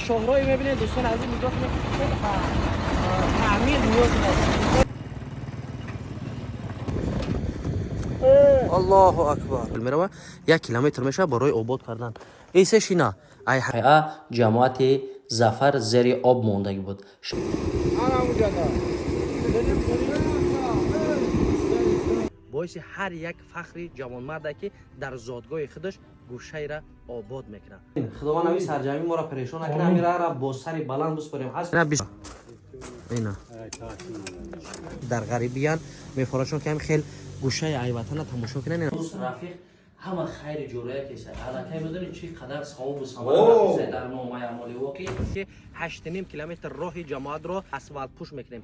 شاهرای میبینید دوستان عزیز اینجا خیلی تعمیر نیاز داره. الله اکبر. میره 1 کیلومتر میشه برای آباد کردن. ایسه شینا ای جماعت ظفر زیر آب موندگی بود. باعث هر یک فخری جوانمرده که در زادگاه خودش گوشه را آباد میکنه. خداوند نمی سرجمی ما را پریشان نکنه. میره را با سری بلند بسپاریم. اینا در غریبیان میفراشون که هم خیلی گوشه ای وطن تماشا کنن. دوست رفیق همه خیر جوره کیسه. الکی میدونید چی قدر ثواب و ثمره در نامه اعمال واقعی که 8.5 کیلومتر راه جماعت رو اسفالت پوش میکنیم.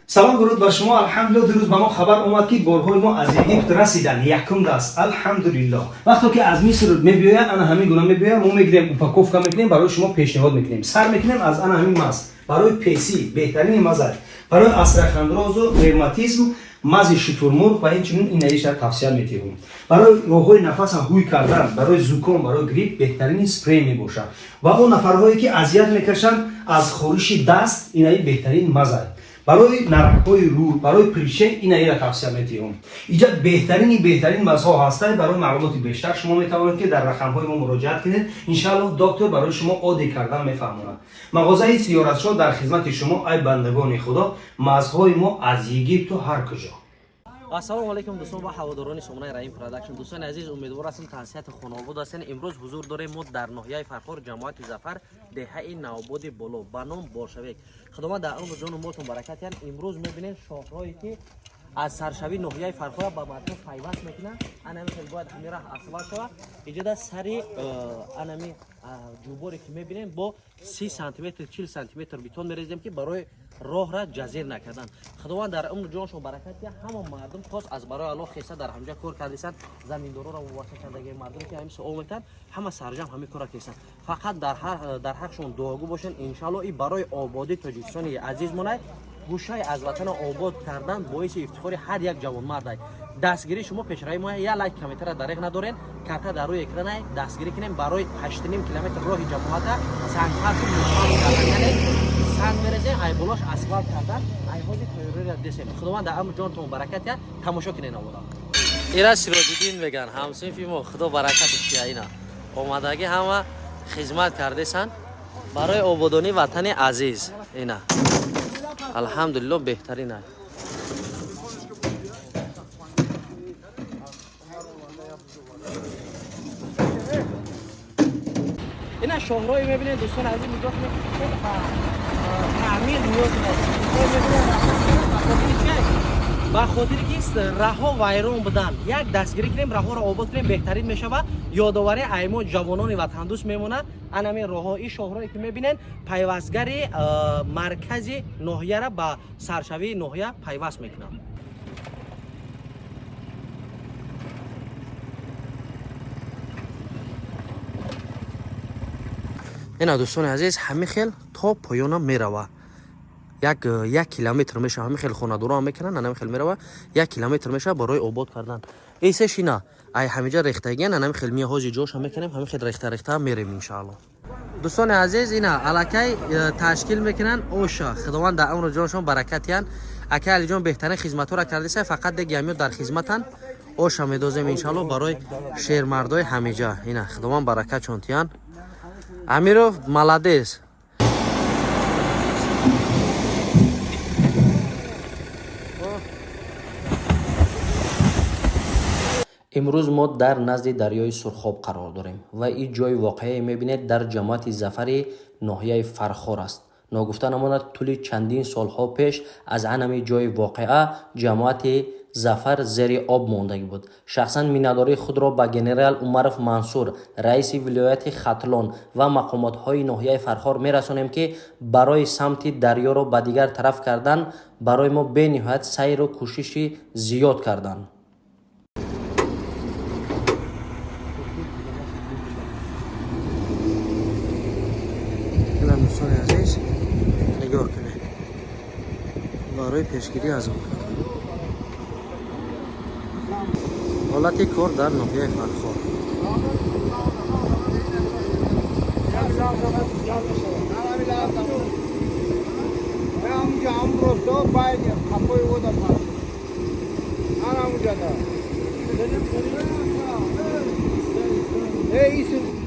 سلام درود بر شما. الحمدلله دیروز به ما خبر اومد که بارهای ما از اگیپت رسیدن. یکم دست الحمدلله. وقتی که از مصر میبیاید انا همین گونه میبیاید ما میگیریم اپاکوفکا میکنیم برای شما پیشنهاد میکنیم. سر میکنیم از انا همین ماست برای پیسی بهترین مزه برای عصر اندراز و روماتیسم مزه شترمرغ و اینچنین اینایش را توصیه میکنیم. برای راههای نفس هوی کردن برای زکام برای گریپ بهترین اسپری میباشه و اون نفرهایی که اذیت میکشن از خورش دست اینای بهترین مزه برای نرم‌های رو برای پریشه این را توصیه می‌کنم. اینجا بهترین مزها هستند. برای معلومات بیشتر شما میتوانید که در رقم‌های ما مراجعه کنید. ان شاءالله دکتر برای شما عادی کردن میفهمونه. مغازه سیارت‌شو در خدمت شما ای بندگان خدا. مزهای ما از اگیپت و هر کجا. السلام علیکم دوستان و هواداران سامانه رحیم پروداکشن. دوستان عزیز امیدوار هستم تنسیت خانواده هستین. امروز حضور داریم ما در ناحیه فرخار جماعت ظفر دهه نوآباد بالا به نام باشویک. خدمت در عمر جان و ماتون برکت. امروز میبینید شاهرایی که از سرشوی ناحیه فرخار به مرکز پیوست میکنه. انمی خیلی باید همین راه اسفالت شود. اینجا در سری انمی جوباری که میبینیم با 30 سانتی متر 40 سانتی متر بتون میریزیم که برای راه را جزیر نکردن. خداوند در عمر جانشون برکت ده. همه مردم خاص از برای الله خیسه در همجا کار کردیسن. زمیندارا را واسه کردگی مردم که همین اومدن همه سرجم همین کارا کردن. فقط در حقشون دعاگو باشن. ان شاء الله این برای آبادی تاجیکستان عزیز مونه گوشه از وطن آباد کردن باعث افتخار هر یک جوان مرد است. دستگیری شما پیشرای ما یا لایک کامنتر دریغ ندارین کارت در روی اکران دستگیری کنیم برای 8.5 کیلومتر راه جماعت سنگ‌ها سنگ میرزه ای بلاش اسفالت کردن ای هادی تیوری را دسیم. خداوند در عمر جانتون برکت تماشا کنین آولا. ایرا سراج‌الدین میگن همسنفی ما خدا برکتش بیاره. اینا اومدگی همه خدمت کردیسن برای آبادانی وطن عزیز. اینا الحمدلله بهترین است. اینا شاهرای میبینید دوستان عزیز اینجا خیلی تعمیر نیاز داره. با خاطر که راه ویران بودن یک دستگیری کنیم راه را آباد کنیم بهترین میشه و یادآوری ایما جوانان وطن دوست میمونه. انمی راههای شاهرایی که میبینین پیوستگری مرکز ناحیه را با سرشوی ناحیه پیوست میکنه. اینا دوستان عزیز همین خیل تا پایان میروه. یک کیلومتر میشه همین خیل خونه دوران میکنن. همین خیل میروه 1 کیلومتر میشه برای آباد کردن. ایسه شینا ای همینجا ریختگی همین خیل میهازی جوش هم میکنیم همین خیل ریخته میریم ان شاء الله. دوستان عزیز اینا الکی تشکیل میکنن اوشا. خداوند در عمر جانشون برکتیان. اکی علی جان بهترین خدمت را کردیسه فقط دیگه همیو در خدمتن اوشا میدازیم ان شاء الله برای شیرمردای همیجا. اینا خداوند برکت چونتیان. امیرو ملادیس. امروز ما در نزد دریای سرخاب قرار داریم و این جای واقعی میبینید در جماعت ظفر ناحیه فرخار است. ناگفته نماند طول چندین سالها پیش از انمی جای واقعه جماعت ظفر زیر آب موندگی بود. شخصا مینداری خود را به جنرال عمر منصور رئیس ولایت ختلان و مقامات های ناحیه فرخار میرسانیم که برای سمت دریا را به دیگر طرف کردن برای ما به نهایت سعی و کوشش زیاد کردن. دوستان عزیز نگاه کنید برای پیشگیری از اون حالت کار در ناحیه فرخار.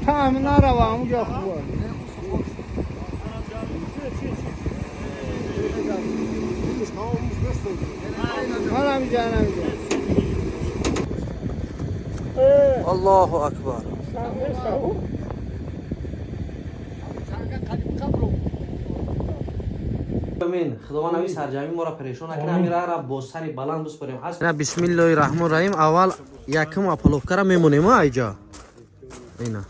Tahmin arabamı yok bu. Anam canım. Allahu akbar. امین خداوند نمی سرجمی ما را پریشان نکنه امیر را با سری بلند بسپاریم نه بسم الله الرحمن الرحیم اول یکم اپلوفکا را میمونیم اینجا اینا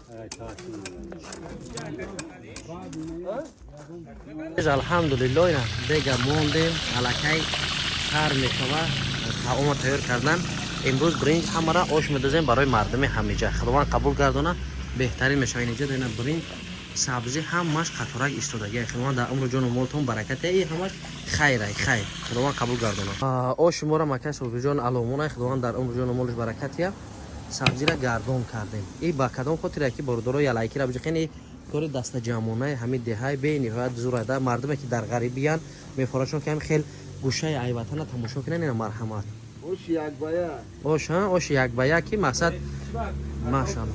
الحمدلله اینا دیگه موندیم الکی کار میشوه تعامل تیار کردن امروز برنج همه را آش میدازیم برای مردم همیجا خداوند قبول گردونه بهترین میشه اینجا اینا برنج سبزی همش قطورک ایستادگی خداوند در عمر جان و مالتون برکت ای همش خیر خداوند قبول گردونه آش ما را مکس و جان علامونه خداوند در عمر جان و مالش برکت یا سبزی را گردون کردیم این با کدام خاطر که باردارو یا لایکی را بجخین کار دست جمعونه همین دههای به نهایت زوراده مردمی که در غریبیان میفراشون که هم خیلی گوشه ای وطن تماشا کنن این مرحمت اوش یک بایا اوش یک بایا کی مقصد ماشاءالله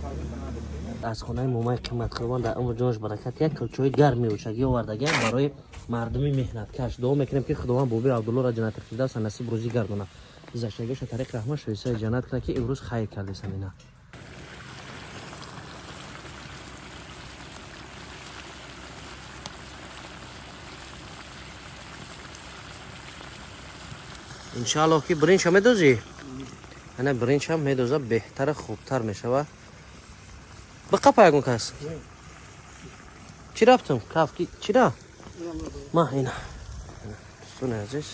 از خانه مومای قیمت خوان در عمر جانش برکت یک کلچوی گرمی و چگی آوردگی برای مردمی مهنت کش دعا میکنیم که خداوند بوبی عبدالله را جنت الفردوس نصیب روزی گردونه زشتگیش طریق رحمت شویسای جنت کرد که امروز خیر کرده سمینا انشالله که برنج هم میدوزی انا برنج هم میدوزه بهتر خوبتر میشوه بقا یکون کس چی رفتم کافکی چی را ما اینا دوستان عزیز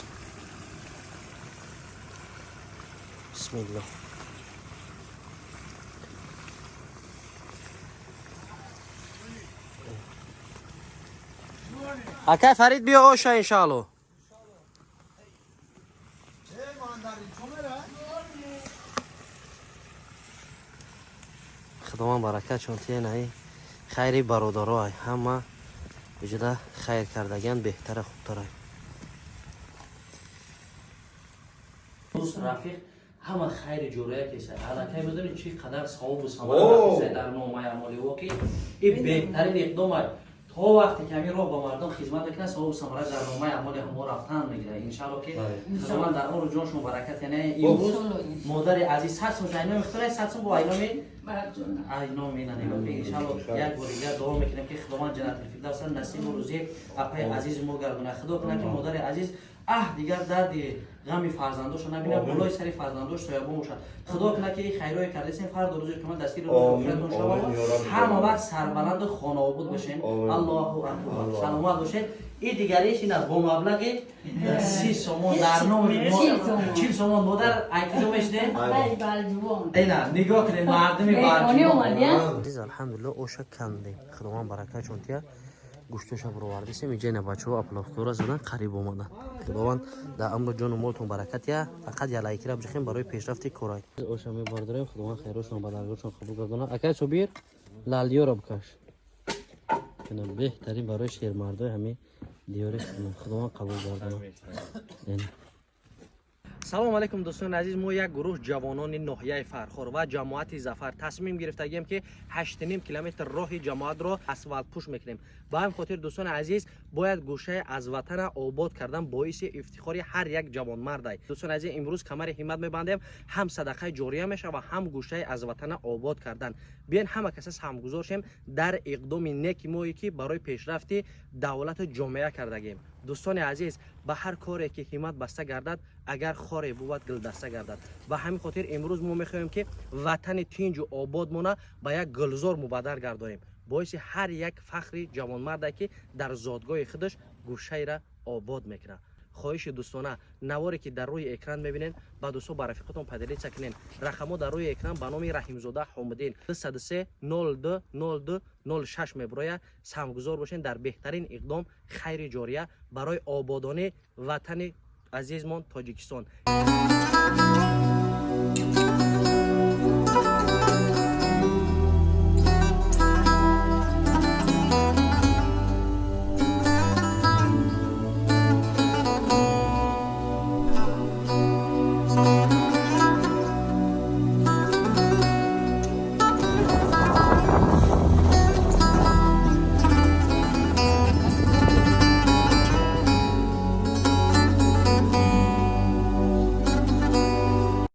بسم الله اکا فرید بیا آشا انشالله خداوند برکت چونتیه نه خیری برادرای همه وجوده خیر کردگان بهتره خوبتره دوست رفیق همه خیر جوره کیسه الکی میدونی چی قدر ثواب و ثمره در نامه اعمال واقعی این بهترین اقدام تا وقتی که همین راه با مردم خدمت میکنه ثواب و ثمره در نامه اعمال همه رفتن میگیره ان شاء الله که خداوند در عمر جانشون برکت یعنی امروز مادر عزیز 100 سال جاینا میخوره 100 سال با اینا اینا مینن ان شاء الله یک بار دیگه دعا میکنیم که خداوند جنت الفردوس نصیب و روزی اپای عزیز ما گردونه خدا کنه که مادر عزیز دیگر درد غم فرزنداش نبینه بالای سری فرزنداش سایبون باشه خدا کنه که این خیرای کرده سین فرد روزی که من دستگیر رو آخرتون شما همه وقت سربلند خانه آباد بشین الله اکبر سلامت باشین این دیگریش این از با مبلغ 30 سومون در نام 40 سومون مادر ایتیدو میشده اینا نگاه کنید مردم بالجوان الحمدلله اوشا کندیم خداوند برکت چونتیا گوشتش رو آوردیم اینجا اینا بچه‌ها اپلافکورا زدن قریب اومدن خداوند در امر جان و مالتون برکت یا فقط یه لایک را بجخیم برای پیشرفت کارای اوشا میبرداریم خداوند خیرشون و بدرگاهشون قبول گردونه اکای صبیر لالیو رو بکش اینا بهترین برای شیر مردای همین دیارش خداوند قبول گردونه سلام علیکم دوستان عزیز ما یک گروه جوانان ناحیه فرخار و جماعت ظفر تصمیم گرفتیم که 8.5 کیلومتر راه جماعت را اسفالت پوش میکنیم با هم خاطر دوستان عزیز باید گوشه از وطن آباد کردن باعث افتخار هر یک جوان مرد است دوستان عزیز امروز کمر همت میبندیم هم صدقه جاریه میشه و هم گوشه از وطن آباد کردن بیاین همه کس همگزار شیم در اقدام نیکی ما که برای پیشرفت دولت جامعه کردگیم دوستان عزیز به هر کاری که همت بسته گردد اگر خاره بود گل دسته گردد و همین خاطر امروز ما میخوایم که وطن تینج و آباد مونه به یک گلزار مبادر گردانیم باعث هر یک فخر جوانمرد که در زادگاه خودش گوشه را آباد میکنه خواهش دوستانه نواری که در روی اکران میبینین با دوستو با رفیقتون پیدلی چکنین رقمو در روی اکران به نام رحیم زاده حامدین 303 02 02 06 میبرویه سهمگزار باشین در بهترین اقدام خیر جاریه برای آبادانی وطن عزیزمان تاجیکستان